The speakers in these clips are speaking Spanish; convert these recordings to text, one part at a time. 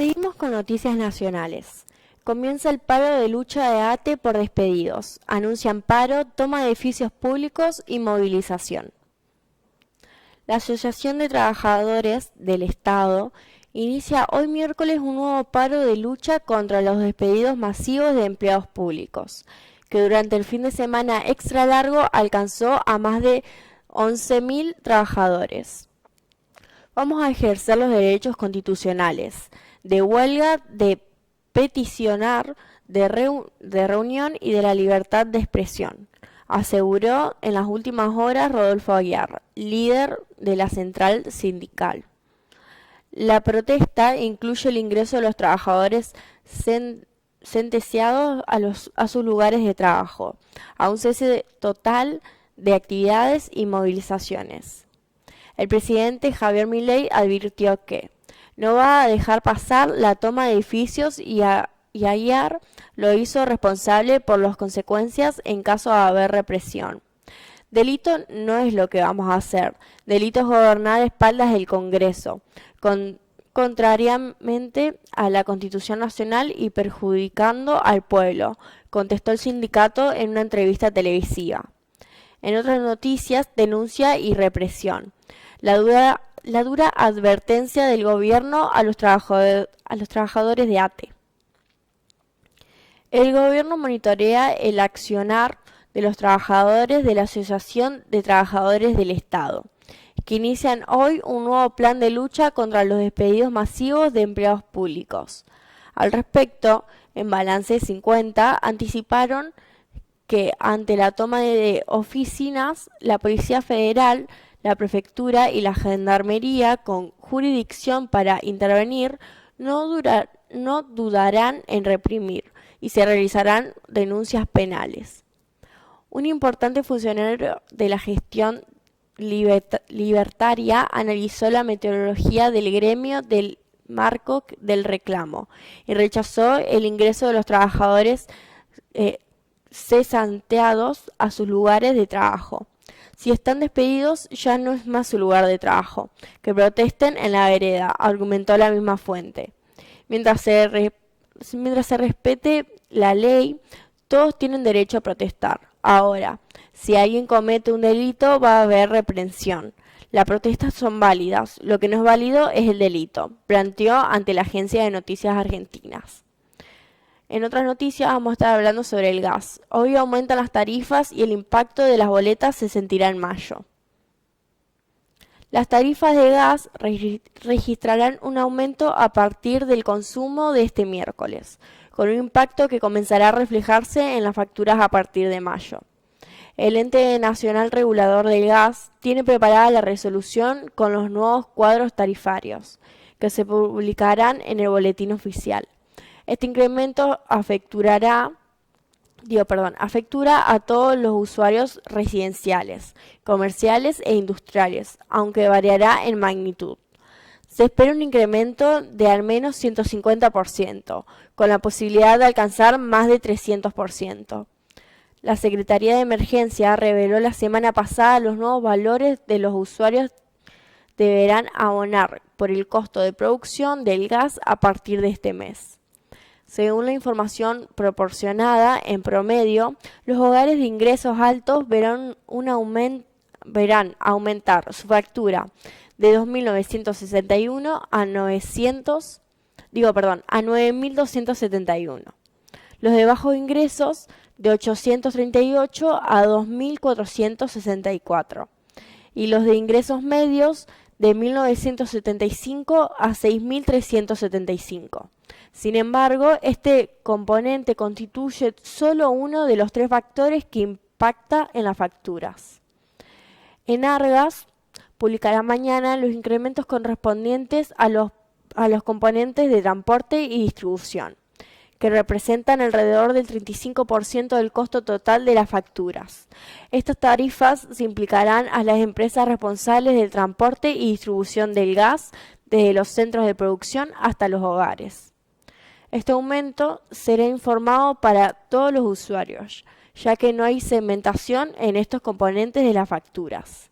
Seguimos con noticias nacionales. Comienza el paro de lucha de ATE por despedidos. Anuncian paro, toma de edificios públicos y movilización. La Asociación de Trabajadores del Estado inicia hoy miércoles un nuevo paro de lucha contra los despedidos masivos de empleados públicos, que durante el fin de semana extra largo alcanzó a más de 11.000 trabajadores. Vamos a ejercer los derechos constitucionales de huelga, de peticionar, de reunión y de la libertad de expresión, aseguró en las últimas horas Rodolfo Aguiar, líder de la central sindical. La protesta incluye el ingreso de los trabajadores sentenciados a sus lugares de trabajo, a un cese total de actividades y movilizaciones. El presidente Javier Milei advirtió que no va a dejar pasar la toma de edificios y Aguiar lo hizo responsable por las consecuencias en caso de haber represión. Delito no es lo que vamos a hacer. Delito es gobernar a espaldas del Congreso, contrariamente a la Constitución Nacional y perjudicando al pueblo, contestó el sindicato en una entrevista televisiva. En otras noticias, denuncia y represión. La dura advertencia del gobierno a los trabajadores de ATE. El gobierno monitorea el accionar de los trabajadores de la Asociación de Trabajadores del Estado, que inician hoy un nuevo plan de lucha contra los despedidos masivos de empleados públicos. Al respecto, en Balance 50 anticiparon que ante la toma de oficinas, la Policía Federal, la Prefectura y la Gendarmería, con jurisdicción para intervenir, no dudarán en reprimir y se realizarán denuncias penales. Un importante funcionario de la gestión libertaria analizó la metodología del gremio del marco del reclamo y rechazó el ingreso de los trabajadores cesanteados a sus lugares de trabajo. Si están despedidos, ya no es más su lugar de trabajo. Que protesten en la vereda, argumentó la misma fuente. Mientras se respete la ley, todos tienen derecho a protestar. Ahora, si alguien comete un delito, va a haber reprensión. Las protestas son válidas, lo que no es válido es el delito, planteó ante la agencia de noticias argentinas. En otras noticias vamos a estar hablando sobre el gas. Hoy aumentan las tarifas y el impacto de las boletas se sentirá en mayo. Las tarifas de gas registrarán un aumento a partir del consumo de este miércoles, con un impacto que comenzará a reflejarse en las facturas a partir de mayo. El Ente Nacional Regulador del Gas tiene preparada la resolución con los nuevos cuadros tarifarios, que se publicarán en el boletín oficial. Este incremento afectura a todos los usuarios residenciales, comerciales e industriales, aunque variará en magnitud. Se espera un incremento de al menos 150%, con la posibilidad de alcanzar más de 300%. La Secretaría de Emergencia reveló la semana pasada los nuevos valores de los usuarios deberán abonar por el costo de producción del gas a partir de este mes. Según la información proporcionada, en promedio, los hogares de ingresos altos verán aumentar su factura de 2.961 a 9.271. Los de bajos ingresos de 838 a 2.464. Y los de ingresos medios de 1.975 a 6.375. Sin embargo, este componente constituye solo uno de los 3 factores que impacta en las facturas. Enargas publicará mañana los incrementos correspondientes a los componentes de transporte y distribución, que representan alrededor del 35% del costo total de las facturas. Estas tarifas se implicarán a las empresas responsables del transporte y distribución del gas, desde los centros de producción hasta los hogares. Este aumento será informado para todos los usuarios, ya que no hay segmentación en estos componentes de las facturas.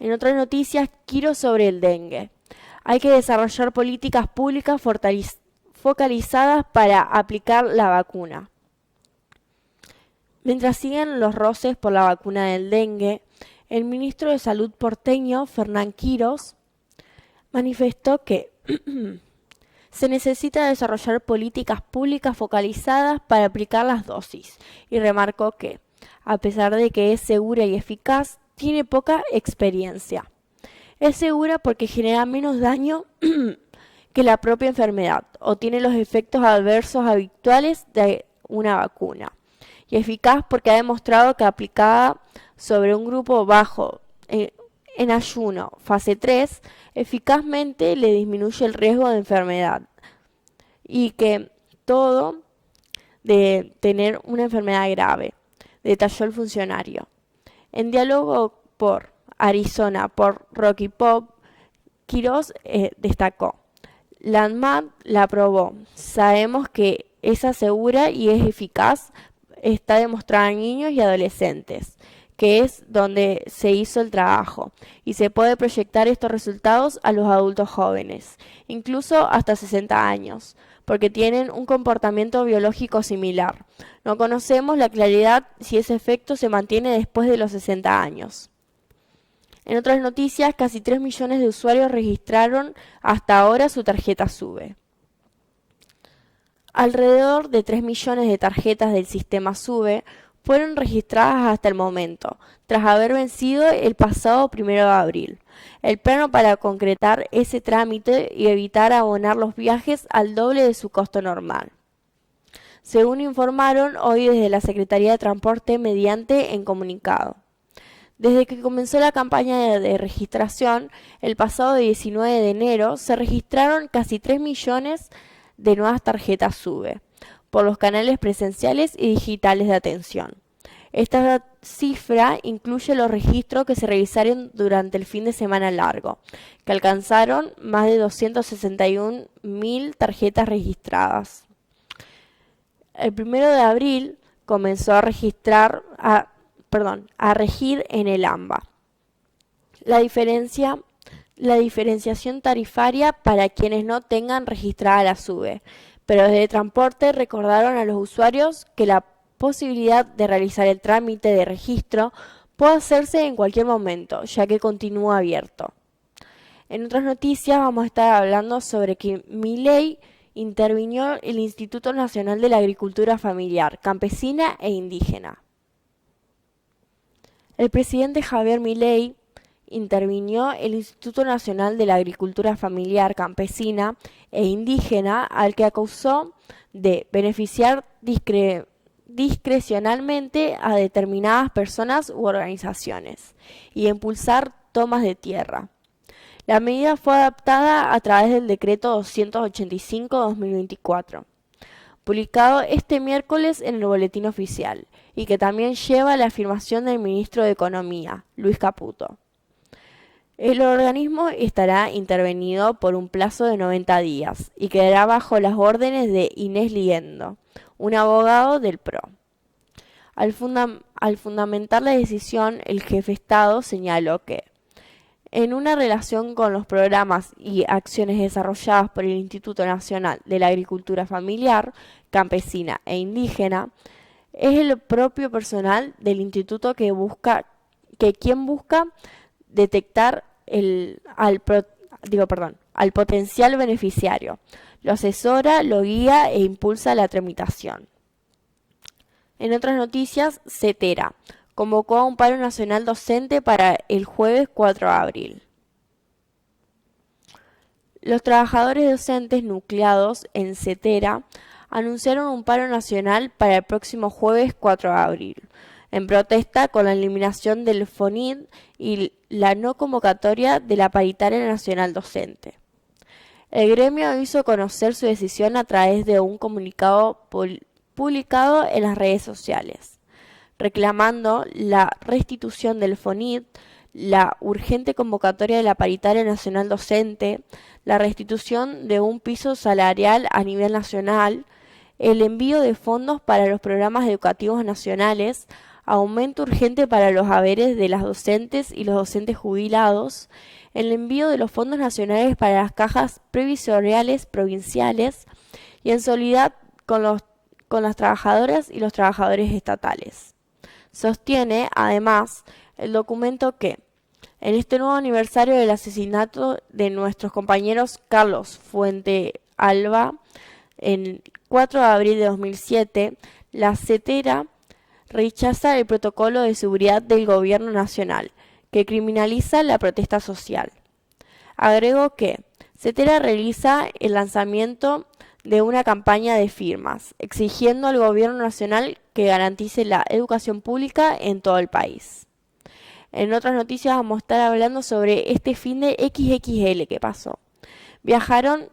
En otras noticias, quiero sobre el dengue. Hay que desarrollar políticas públicas focalizadas para aplicar la vacuna. Mientras siguen los roces por la vacuna del dengue, el ministro de Salud porteño, Fernán Quirós, manifestó que se necesita desarrollar políticas públicas focalizadas para aplicar las dosis y remarcó que, a pesar de que es segura y eficaz, tiene poca experiencia. Es segura porque genera menos daño que la propia enfermedad o tiene los efectos adversos habituales de una vacuna. Y eficaz porque ha demostrado que aplicada sobre un grupo bajo en ayuno, fase 3, eficazmente le disminuye el riesgo de enfermedad y que todo de tener una enfermedad grave, detalló el funcionario. En diálogo por Arizona por Rocky Pop, Quirós destacó: la ANMAT la aprobó, sabemos que es segura y es eficaz, está demostrada en niños y adolescentes, que es donde se hizo el trabajo, y se puede proyectar estos resultados a los adultos jóvenes, incluso hasta 60 años, porque tienen un comportamiento biológico similar. No conocemos la claridad si ese efecto se mantiene después de los 60 años. En otras noticias, casi 3 millones de usuarios registraron hasta ahora su tarjeta SUBE. Alrededor de 3 millones de tarjetas del sistema SUBE fueron registradas hasta el momento, tras haber vencido el pasado 1 de abril. El plano para concretar ese trámite y evitar abonar los viajes al doble de su costo normal, según informaron hoy desde la Secretaría de Transporte mediante en comunicado. Desde que comenzó la campaña de registración, el pasado 19 de enero, se registraron casi 3 millones de nuevas tarjetas SUBE por los canales presenciales y digitales de atención. Esta cifra incluye los registros que se realizaron durante el fin de semana largo, que alcanzaron más de 261.000 tarjetas registradas. El 1 de abril comenzó a regir en el AMBA. La diferenciación tarifaria para quienes no tengan registrada la SUBE, pero desde Transporte recordaron a los usuarios que la posibilidad de realizar el trámite de registro puede hacerse en cualquier momento, ya que continúa abierto. En otras noticias vamos a estar hablando sobre que Milei intervino el Instituto Nacional de la Agricultura Familiar, Campesina e Indígena. El presidente Javier Milei intervinió el Instituto Nacional de la Agricultura Familiar, Campesina e Indígena, al que acusó de beneficiar discrecionalmente a determinadas personas u organizaciones y impulsar tomas de tierra. La medida fue adaptada a través del decreto 285/2024, publicado este miércoles en el Boletín Oficial, y que también lleva la firmación del ministro de Economía, Luis Caputo. El organismo estará intervenido por un plazo de 90 días y quedará bajo las órdenes de Inés Liendo, un abogado del PRO. Al fundamentar la decisión, el jefe de Estado señaló que, en una relación con los programas y acciones desarrolladas por el Instituto Nacional de la Agricultura Familiar, Campesina e Indígena, es el propio personal del instituto quien busca detectar al potencial beneficiario, lo asesora, lo guía e impulsa la tramitación. En otras noticias, CETERA convocó a un paro nacional docente para el jueves 4 de abril. Los trabajadores docentes nucleados en CETERA anunciaron un paro nacional para el próximo jueves 4 de abril, en protesta con la eliminación del FONID y la no convocatoria de la paritaria nacional docente. El gremio hizo conocer su decisión a través de un comunicado publicado en las redes sociales, reclamando la restitución del FONID, la urgente convocatoria de la paritaria nacional docente, la restitución de un piso salarial a nivel nacional, el envío de fondos para los programas educativos nacionales, aumento urgente para los haberes de las docentes y los docentes jubilados, el envío de los fondos nacionales para las cajas previsoriales provinciales y en solidaridad con las trabajadoras y los trabajadores estatales. Sostiene, además, el documento que, en este nuevo aniversario del asesinato de nuestros compañeros Carlos Fuentealba, el 4 de abril de 2007, la CETERA rechaza el protocolo de seguridad del Gobierno Nacional, que criminaliza la protesta social. Agregó que CETERA realiza el lanzamiento de una campaña de firmas, exigiendo al Gobierno Nacional que garantice la educación pública en todo el país. En otras noticias vamos a estar hablando sobre este fin de XXL que pasó. Viajaron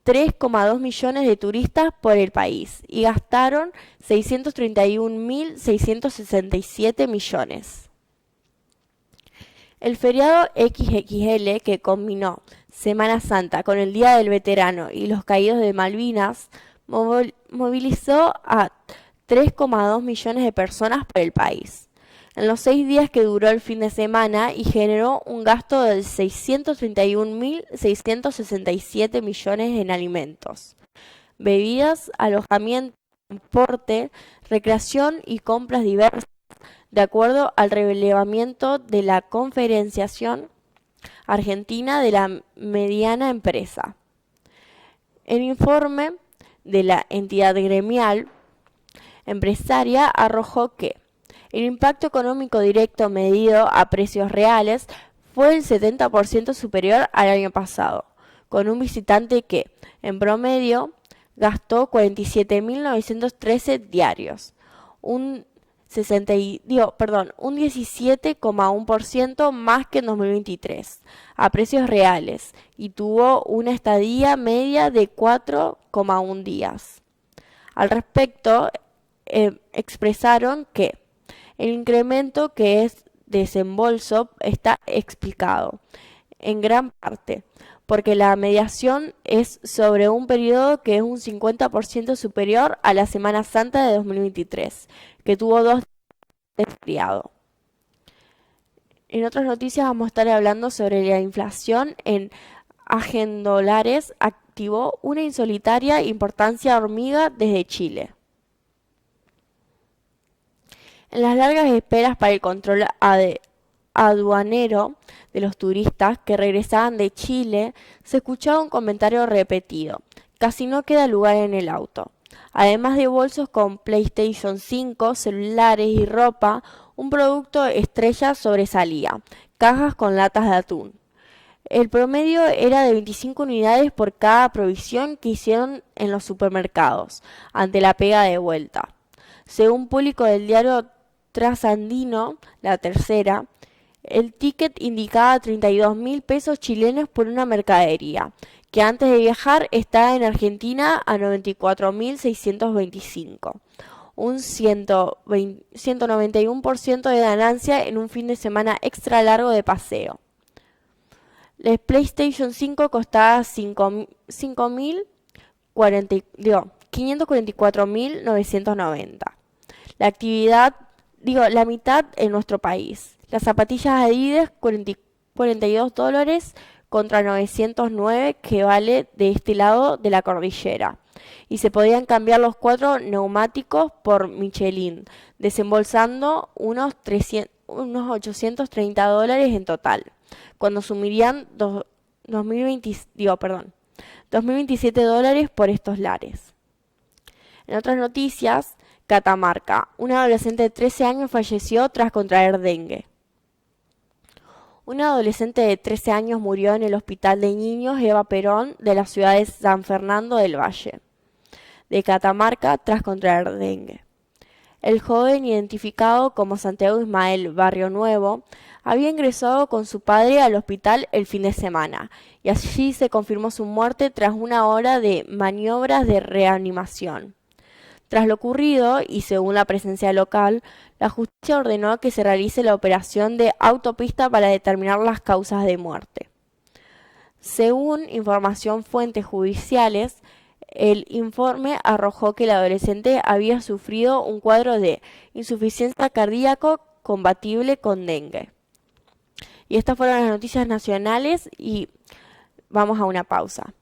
3,2 millones de turistas por el país y gastaron 631.667 millones. El feriado XXL, que combinó Semana Santa con el Día del Veterano y los Caídos de Malvinas, movilizó a 3,2 millones de personas por el país en los 6 días que duró el fin de semana y generó un gasto de 631.667 millones en alimentos, bebidas, alojamiento, transporte, recreación y compras diversas, de acuerdo al relevamiento de la Confederación Argentina de la Mediana Empresa. El informe de la entidad gremial empresaria arrojó que el impacto económico directo medido a precios reales fue el 70% superior al año pasado, con un visitante que, en promedio, gastó 47.913 diarios, un 17,1% más que en 2023, a precios reales, y tuvo una estadía media de 4,1 días. Al respecto, expresaron que el incremento que es desembolso está explicado, en gran parte, porque la mediación es sobre un periodo que es un 50% superior a la Semana Santa de 2023, que tuvo 2 días de feriado. En otras noticias vamos a estar hablando sobre la inflación en $. Activó una insolitaria importancia hormiga desde Chile. En las largas esperas para el control aduanero de los turistas que regresaban de Chile, se escuchaba un comentario repetido: casi no queda lugar en el auto. Además de bolsos con PlayStation 5, celulares y ropa, un producto estrella sobresalía: cajas con latas de atún. El promedio era de 25 unidades por cada provisión que hicieron en los supermercados, ante la pega de vuelta. Según público del diario Trasandino, La Tercera, el ticket indicaba 32.000 pesos chilenos por una mercadería, que antes de viajar estaba en Argentina a 94.625, un 191% de ganancia en un fin de semana extra largo de paseo. El PlayStation 5 costaba 544.990. La mitad en nuestro país. Las zapatillas Adidas, $42 contra 909 que vale de este lado de la cordillera. Y se podían cambiar los 4 neumáticos por Michelin, desembolsando unos $830 en total, cuando sumirían $2.027 por estos lares. En otras noticias, Catamarca, una adolescente de 13 años falleció tras contraer dengue. Una adolescente de 13 años murió en el Hospital de Niños Eva Perón de la ciudad de San Fernando del Valle, de Catamarca, tras contraer dengue. El joven, identificado como Santiago Ismael Barrio Nuevo, había ingresado con su padre al hospital el fin de semana, y allí se confirmó su muerte tras una hora de maniobras de reanimación. Tras lo ocurrido, y según la presencia local, la justicia ordenó que se realice la operación de autopsia para determinar las causas de muerte. Según información fuentes judiciales, el informe arrojó que el adolescente había sufrido un cuadro de insuficiencia cardíaco compatible con dengue. Y estas fueron las noticias nacionales y vamos a una pausa.